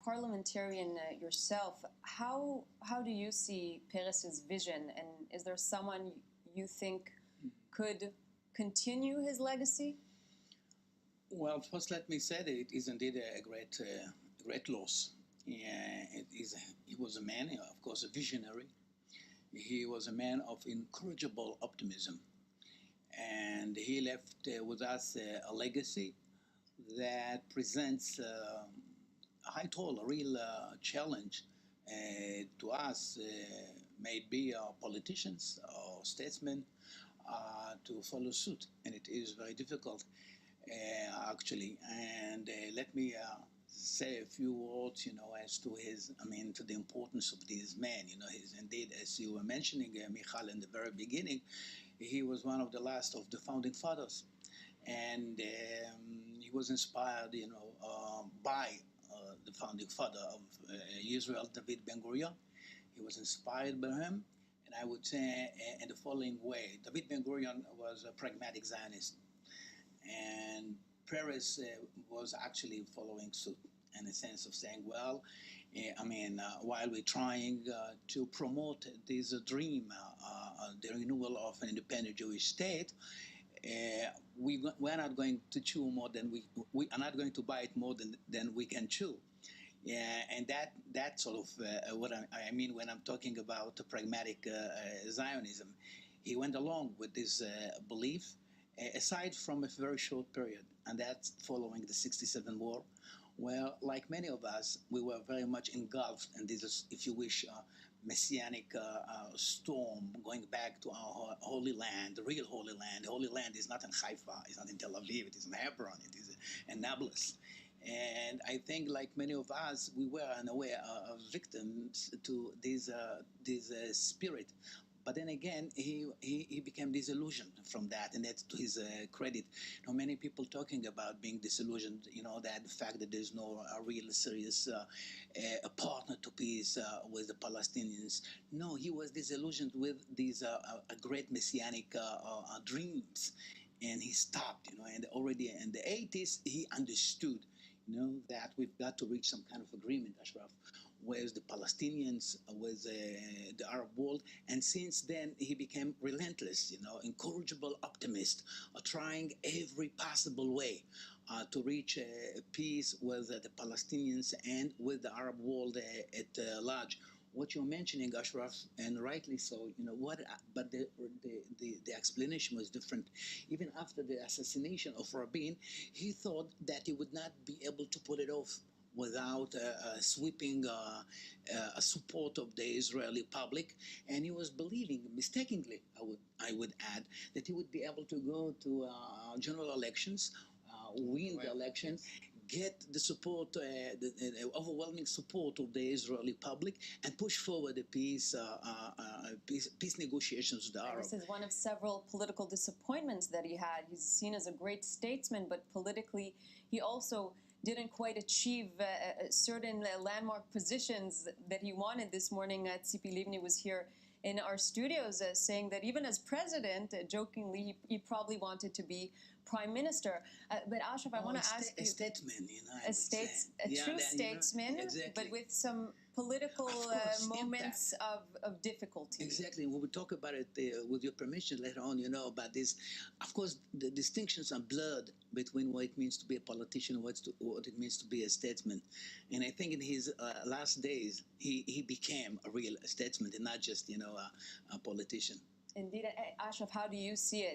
parliamentarian yourself, how do you see Peres's vision, and is there someone you think could continue his legacy? Well, first let me say that it is indeed a great loss. He was a man, of course, a visionary. He was a man of incorrigible optimism, and he left with us a legacy that presents I told a real challenge to us, maybe politicians or statesmen, to follow suit, and it is very difficult, actually. And let me say a few words, as to to the importance of this man. He's indeed, as you were mentioning, Michal, in the very beginning, he was one of the last of the founding fathers, and he was inspired, by the founding father of Israel, David Ben-Gurion. He was inspired by him, and I would say in the following way. David Ben-Gurion was a pragmatic Zionist, and Peres was actually following suit in a sense of saying, well, while we're trying to promote this dream, the renewal of an independent Jewish state, we're not going to chew more than we are not going to bite more than we can chew. And that sort of what I mean when I'm talking about pragmatic Zionism. He went along with this belief, aside from a very short period, and that's following the '67 war. Well, like many of us, we were very much engulfed in this, if you wish, messianic storm, going back to our Holy Land, the real Holy Land. The Holy Land is not in Haifa, it's not in Tel Aviv, it is in Hebron, it is in Nablus. And I think, like many of us, we were in a way victims to this spirit. But then again, he became disillusioned from that, and that's to his credit. Many people talking about being disillusioned, that the fact that there's no real serious partner to peace with the Palestinians. No, he was disillusioned with these great messianic dreams, and he stopped, and already in the 80s, he understood, that we've got to reach some kind of agreement, Ashraf, with the Palestinians, with the Arab world. And since then, he became relentless, incorrigible optimist, trying every possible way to reach peace with the Palestinians and with the Arab world at large. What you're mentioning, Ashraf, and rightly so, but the explanation was different. Even after the assassination of Rabin, he thought that he would not be able to pull it off without sweeping support of the Israeli public, and he was believing, mistakenly, I would add, that he would be able to go to general elections, win the election, get the support, the overwhelming support of the Israeli public, and push forward the peace negotiations with the Arabs. This is one of several political disappointments that he had. He's seen as a great statesman, but politically he also didn't quite achieve certain landmark positions that he wanted. This morning, Tzipi Livni was here in our studios saying that even as president, jokingly, he probably wanted to be prime minister. But Ashraf, I want to ask you... A statesman, true statesman, exactly. But with some political moments of difficulty. Exactly. We will talk about it with your permission later on, about this. Of course, the distinctions are blurred between what it means to be a politician and what it means to be a statesman. And I think in his last days, he became a real statesman and not just, a politician. Indeed. Ashraf, how do you see it?